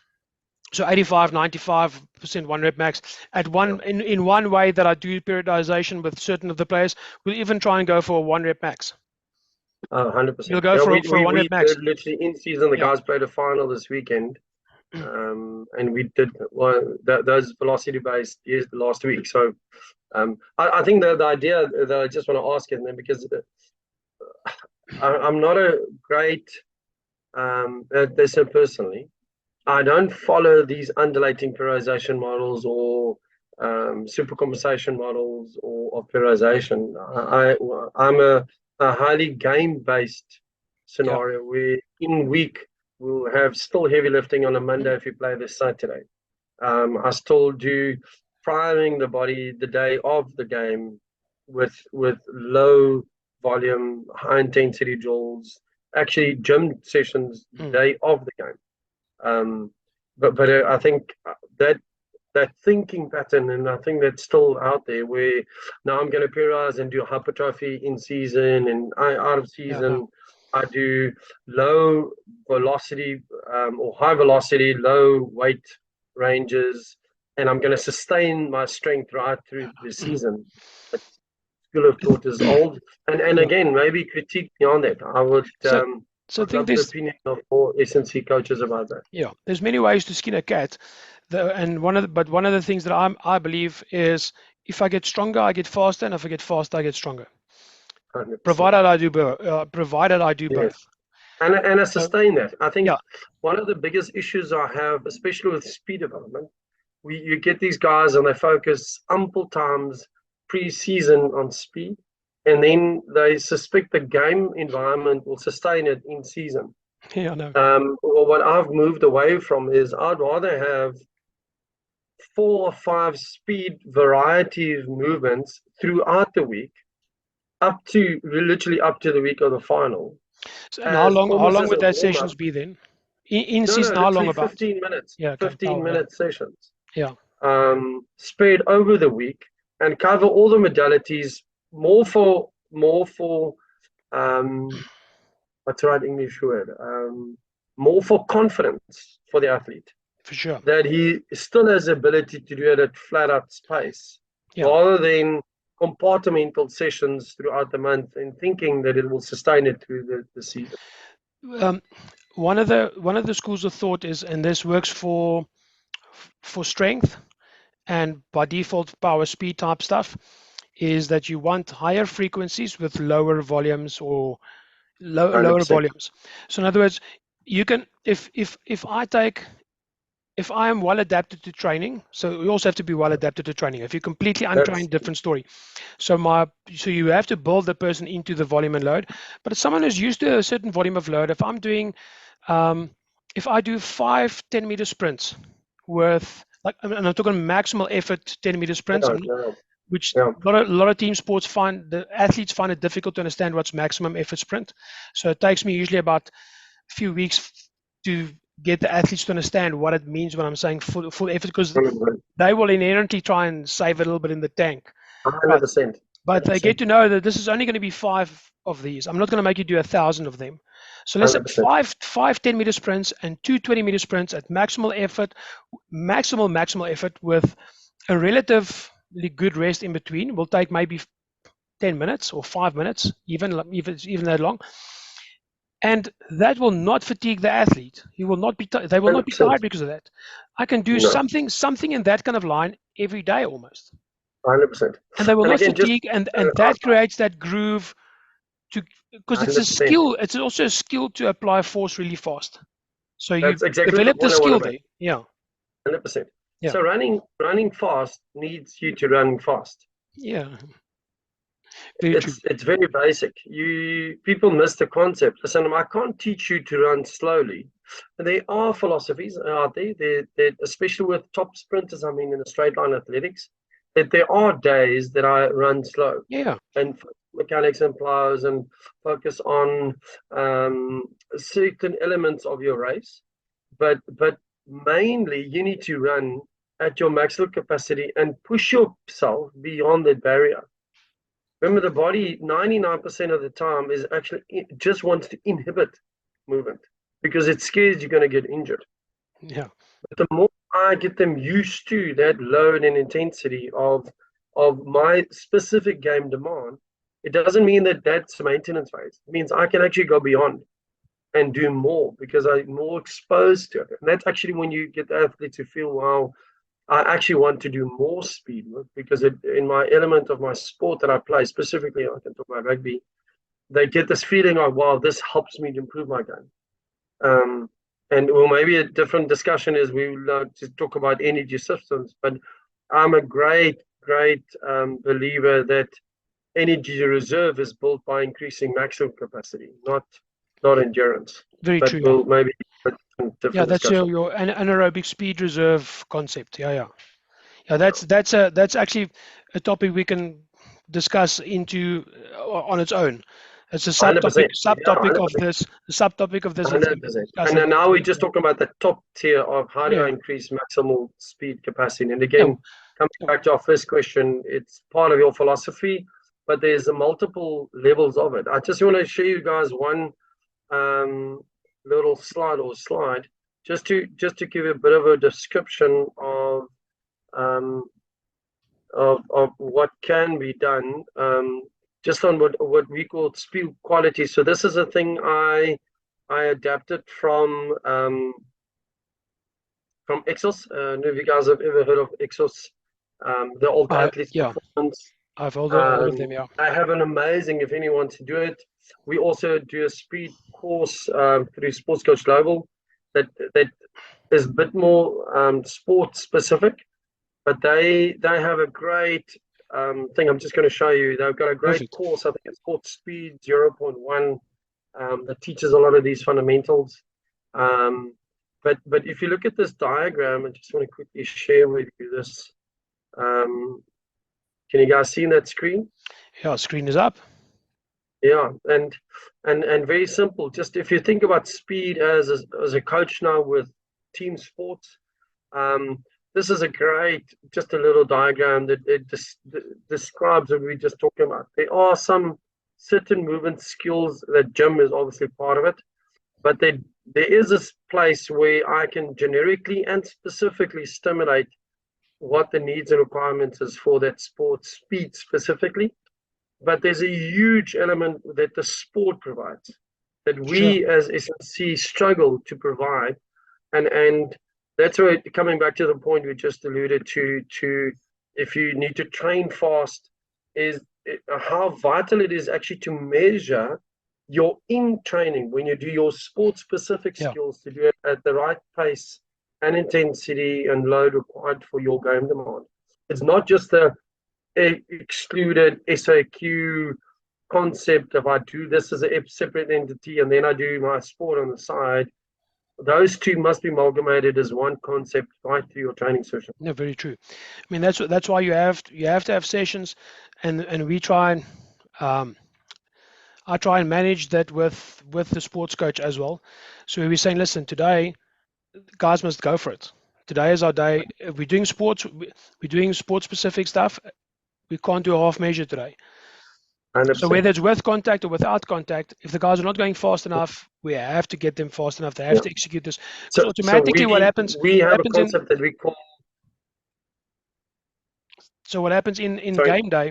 So 85, 95% one rep max at one Yeah. in one way that I do periodization with certain of the players. We'll even try and go for a one rep max. 100%. We'll go Yeah, for a one rep we max. did literally in season. The Yeah. guys played a final this weekend, and we did those velocity based last week. So I think the idea that I just want to ask it, because I'm not a great this personally. I don't follow these undulating periodization models or supercompensation models or of periodization. I'm a highly game-based Yeah. scenario where in week we'll have still heavy lifting on a Monday if we play this Saturday. I still do priming the body the day of the game with low volume, high intensity drills, actually gym sessions the day of the game. But I think that thinking pattern, and I think that's still out there, where now I'm going to periodize and do hypertrophy in season, and out of Yeah. No. season I do low velocity or high velocity, low weight ranges, and I'm going to sustain my strength right through the season. But school of thought is old, and Yeah. again, maybe critique me on that. I would. So I I'd think love the opinion of more S&C coaches about that. yeah, there's many ways to skin a cat. And one of the things that I believe is if I get stronger, I get faster, and if I get faster, I get stronger. 100%. Provided I do both. Provided I do both. Yes. And I sustain that. I think Yeah. one of the biggest issues I have, especially with speed development, you get these guys and they focus ample times pre-season on speed, and then they suspect the game environment will sustain it in season. Yeah. No. Well, what I've moved away from is I'd rather have 4 or 5 speed variety of movements throughout the week, literally up to the week of the final, So, and as how almost long as would a that warm up. sessions be then? In No, season, how long literally about? 15 minutes. Yeah. Okay. 15 minute sessions. Yeah. Spread over the week and cover all the modalities. More for what's the right English word? More for confidence for the athlete, For sure. that he still has the ability to do it at flat out space, Yeah. rather than compartmental sessions throughout the month and thinking that it will sustain it through the season. One of the schools of thought is, and this works for strength and by default power speed type stuff, is that you want higher frequencies with lower volumes or lower 100%. volumes. So in other words, you can if I am well adapted to training, so you also have to be well adapted to training. If you're completely That's untrained, different story. So you have to build the person into the volume and load. But if someone who's used to a certain volume of load, if I'm doing if I do 5 10-meter sprints with and I'm talking maximal effort 10-meter sprints, which yeah. a lot of team sports the athletes find it difficult to understand what's maximum effort sprint. So it takes me usually about a few weeks to get the athletes to understand what it means when I'm saying full effort, because 100%. they will inherently try and save a little bit in the tank. 100%. But they get to know that this is only going to be 5 of these. I'm not going to make you do 1,000 of them. So let's say 100%. five 10-meter sprints and 2 20-meter sprints at maximal effort, maximal effort with a relatively good rest in between. Will take maybe 10 minutes or 5 minutes, even that long. and that will not fatigue the athlete. He will not be. They will not be 100%. tired because of that. I can do No, something in that kind of line every day almost, 100%. and they will And not again, just fatigue, and that creates that groove to, because it's a 100%. skill. It's also a skill to apply force really fast. So you That's exactly the develop the point I want skill to make. there. Yeah. 100%. Yeah. So running fast needs you to run fast. Yeah. Very true. It's very basic. People miss the concept. Listen, I can't teach you to run slowly. There are philosophies out there, especially with top sprinters. I mean, in the straight line athletics, that there are days that I run slow Yeah. and mechanics and plows and focus on certain elements of your race. But mainly, you need to run at your maximal capacity and push yourself beyond that barrier. Remember, the body 99% of the time is actually just wants to inhibit movement because it scares you're going to get injured. Yeah. But the more I get them used to that load and intensity of my specific game demand, it doesn't mean that that's a maintenance phase. It means I can actually go beyond and do more because I'm more exposed to it. And that's actually when you get the athlete to feel, wow, I actually want to do more speed work because in my element of my sport that I play, specifically, I can talk about rugby, they get this feeling of, wow, this helps me to improve my game. And well, maybe a different discussion is we like to talk about energy systems, but I'm a great believer that energy reserve is built by increasing maximum capacity, not endurance. Very But true. Yeah. we'll maybe Yeah, different that's discussion. your anaerobic speed reserve concept. Yeah, yeah. Yeah, that's actually a topic we can discuss into on its own. It's a 100%. Yeah, subtopic of 100%. this. The subtopic of this. Let's say we can 100%. discuss And it. then now we're just talking about the top tier of how do I Yeah, increase maximal speed capacity. And yeah, again, coming yeah. back to our first question, it's part of your philosophy, but there's a multiple levels of it. I just want to show you guys one um, little slide just to give you a bit of a description um, of what can be done just on what we call speed quality. So this is a thing I adapted from Exos. I don't know if you guys have ever heard of Exos, the old athletes Yeah, performance. I've all of them. Yeah. I have an amazing, if anyone to do it. We also do a speed course through Sports Coach Global that is a bit more sport specific, but they have a great thing. I'm just going to show you. They've got a great Perfect. course. I think it's called Speed 0.1 that teaches a lot of these fundamentals. Um, but if you look at this diagram, I just want to quickly share with you this. Um, can you guys see that screen? Yeah, screen is up. Yeah, and very simple. Just if you think about speed as a coach now with team sports, this is a great, just a little diagram that describes what we're just talking about. There are some certain movement skills that gym is obviously part of it, but there is this place where I can generically and specifically stimulate what the needs and requirements is for that sport speed specifically. But there's a huge element that the sport provides that Sure. we as SNC struggle to provide, and that's where coming back to the point we just alluded to if you need to train fast is how vital it is actually to measure your in training when you do your sport specific Yeah. skills to do it at the right pace and intensity and load required for your game demand. It's not just the excluded SAQ concept of I do this as a separate entity and then I do my sport on the side. Those two must be amalgamated as one concept right through your training session. No, very true. I mean, that's why you have to have sessions, and we try and I try and manage that with the sports coach as well. So we're saying, listen, today guys must go for it. Today is our day. If we're doing sports, we're doing sport specific stuff. We can't do a half measure today. So 100%. whether it's with contact or without contact, if the guys are not going fast enough, we have to get them fast enough. They have Yeah. to execute this. Because So automatically we what have a happens in concept that we call. so what happens in Sorry. game day,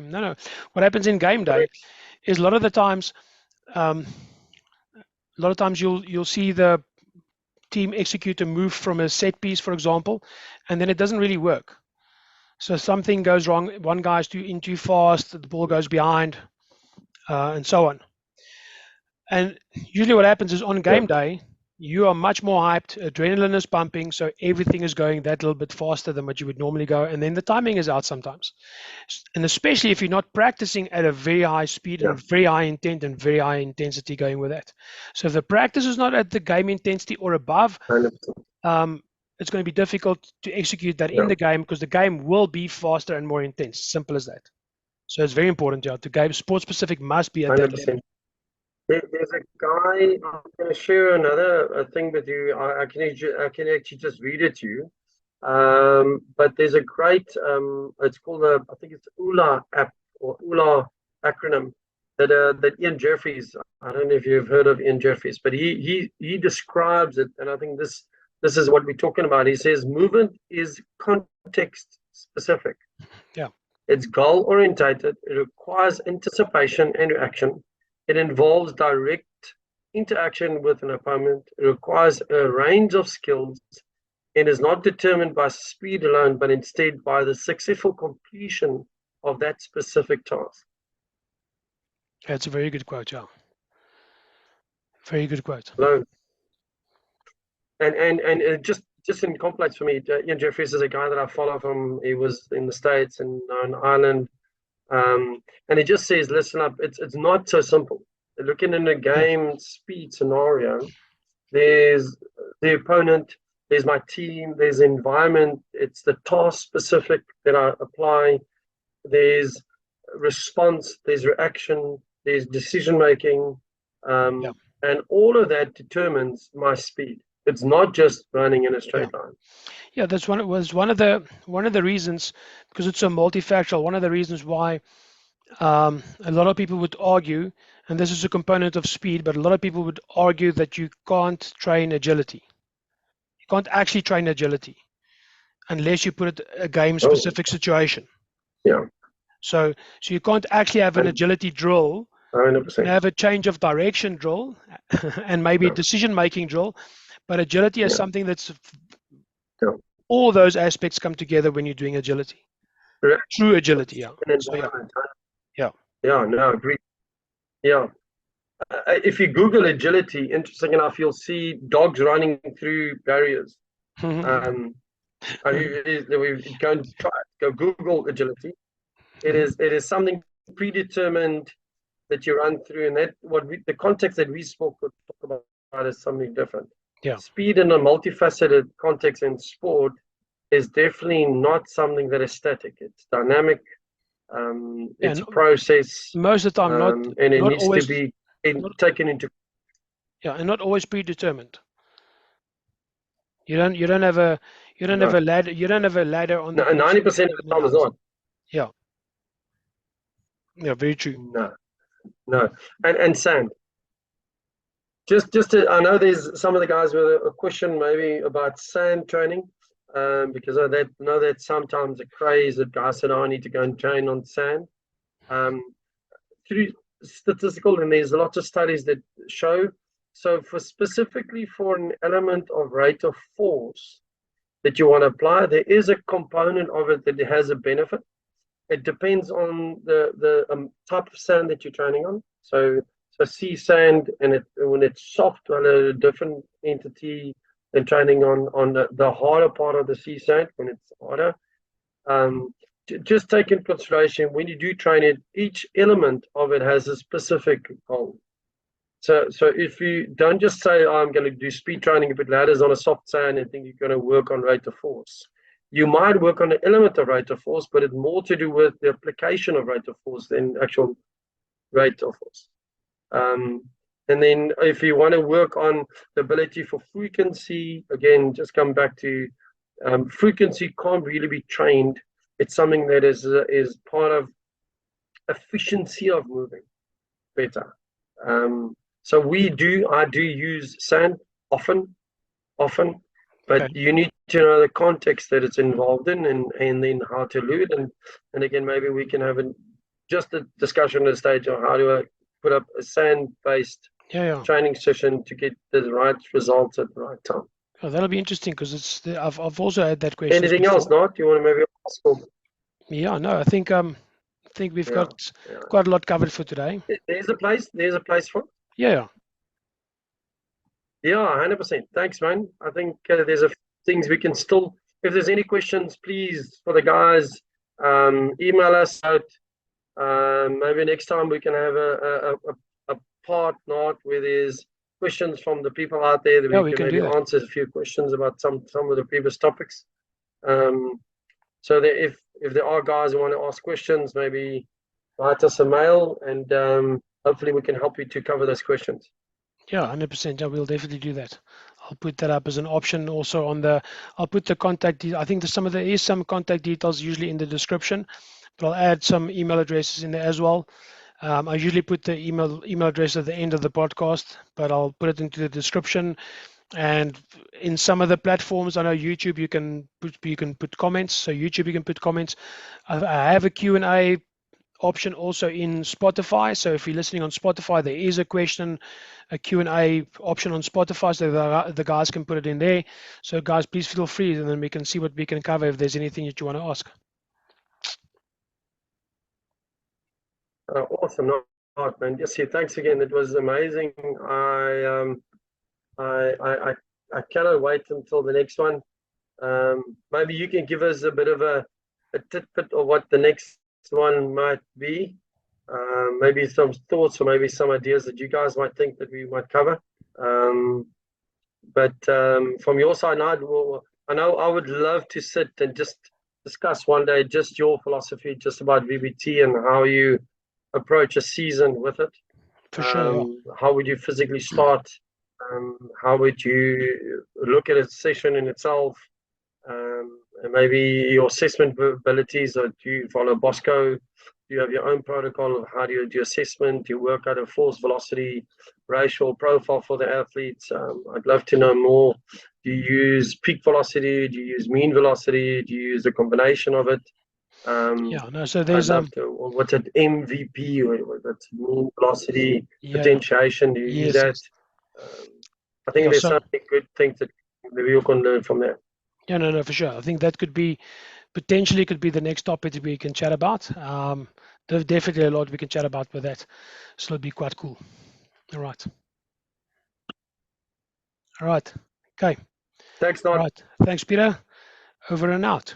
what happens in game day is a lot of the times, a lot of times you'll see the team execute a move from a set piece, for example, and then it doesn't really work. So something goes wrong. One guy's in too fast, the ball goes behind, and so on. And usually what happens is on game day, you are much more hyped, adrenaline is pumping, so everything is going that little bit faster than what you would normally go, and then the timing is out sometimes. And especially if you're not practicing at a very high speed and very high intent and very high intensity going with that. So if the practice is not at the game intensity or above, 100%. It's going to be difficult to execute that in the game, because the game will be faster and more intense. Simple as that. So it's very important, the game sport specific must be at 100%. That level. There's a guy, I'm going to share another thing with you. I can actually just read it to you. But there's a great, it's called, I think it's ULA app, or ULA acronym, that Ian Jeffries, I don't know if you've heard of Ian Jeffries, but he describes it, and I think this is what we're talking about. He says movement is context specific. Yeah. It's goal orientated. It requires anticipation and reaction. It involves direct interaction with an opponent. It requires a range of skills and is not determined by speed alone, but instead by the successful completion of that specific task. That's a very good quote, yeah. Very good quote. Hello. And just in complex for me, Ian Jeffries is a guy that I follow from. He was in the States and in Ireland. And he just says, listen up, it's not so simple. Looking in a game speed scenario, there's the opponent, there's my team, there's the environment, it's the task specific that I apply, there's response, there's reaction, there's decision making, and all of that determines my speed. It's not just running in a straight line. Yeah, that's one of the reasons, because it's so multifactorial. One of the reasons why a lot of people would argue, and this is a component of speed, but a lot of people would argue that you can't train agility. You can't actually train agility unless you put it a game-specific situation. Yeah. So you can't actually have an agility drill. 100%. You can have a change of direction drill and maybe a decision-making drill, but agility is something that's all those aspects come together when you're doing agility. True agility, yeah. Yeah, no, agree. Yeah. If you Google agility, interesting enough, you'll see dogs running through barriers. We go and try it. Go Google agility. It is something predetermined that you run through, and that the context that we talk about is something different. Yeah. Speed in a multifaceted context in sport is definitely not something that is static. It's dynamic. It's a process. Most of the time, and it not needs always, to be taken into. Yeah, and not always predetermined. You don't have a ladder. You don't have a ladder on. 90% of the time is not. Yeah. Yeah, very true. No, and sand. I know there's some of the guys with a question maybe about sand training, because I know that sometimes a craze that guys said, I need to go and train on sand. Through statistical, and there's lots of studies that show, so specifically for an element of rate of force that you want to apply, there is a component of it that has a benefit. It depends on the type of sand that you're training on. So sea sand, and when it's soft, on a different entity than training on the harder part of the sea sand when it's harder. Just take in consideration when you do train it, each element of it has a specific goal. So if you don't just say, I'm going to do speed training, put ladders on a soft sand and think you're going to work on rate of force. You might work on the element of rate of force, but it's more to do with the application of rate of force than actual rate of force. And then if you want to work on the ability for frequency, again, just come back to frequency can't really be trained. It's something that is part of efficiency of moving better. So I do use sand often, but you need to know the context that it's involved in, and then how to do it. And again, maybe we can have just a discussion at a stage on how do I put up a sand-based training session to get the right results at the right time. Oh, that'll be interesting because I've also had that question. Anything else, Naat? You want to maybe ask? Yeah, no, I think we've got quite a lot covered for today. There's a place. There's a place for it. Yeah. Yeah, 100%. Thanks, man. I think there's a things we can still. If there's any questions, please for the guys, email us out. Maybe next time we can have a part not where there's questions from the people out there that we can maybe answer a few questions about some of the previous topics. So that if there are guys who want to ask questions, maybe write us a mail and hopefully we can help you to cover those questions. Yeah, 100%. Yeah, we'll definitely do that. I'll put that up as an option also on the. I'll put the contact. I think there is some contact details usually in the description, but I'll add some email addresses in there as well. I usually put the email address at the end of the podcast, but I'll put it into the description. And in some of the platforms, I know YouTube, you can put comments. So YouTube, you can put comments. I have a Q&A option also in Spotify. So if you're listening on Spotify, there is a Q&A option on Spotify, so the guys can put it in there. So guys, please feel free, and then we can see what we can cover if there's anything that you want to ask. Awesome, man. Yes, thanks again. It was amazing. I cannot wait until the next one. Maybe you can give us a bit of a tidbit of what the next one might be. Maybe some thoughts or maybe some ideas that you guys might think that we might cover. But from your side, Naat, I know I would love to sit and just discuss one day just your philosophy just about VBT and how you approach a season with it. For sure. How would you physically start? How would you look at a session in itself? And maybe your assessment abilities, or do you follow Bosco? Do you have your own protocol? How do you do assessment? Do you work out a force velocity ratio profile for the athletes? I'd love to know more. Do you use peak velocity? Do you use mean velocity? Do you use a combination of it? So there's what's it, MVP, or that's mean velocity potentiation? Do you use that? I think there's some good things that we can learn from there. Yeah, no, for sure. I think that could be potentially the next topic that we can chat about. There's definitely a lot we can chat about with that, so it'll be quite cool. All right. Okay. Thanks, Naat. All right. Thanks, Peter. Over and out.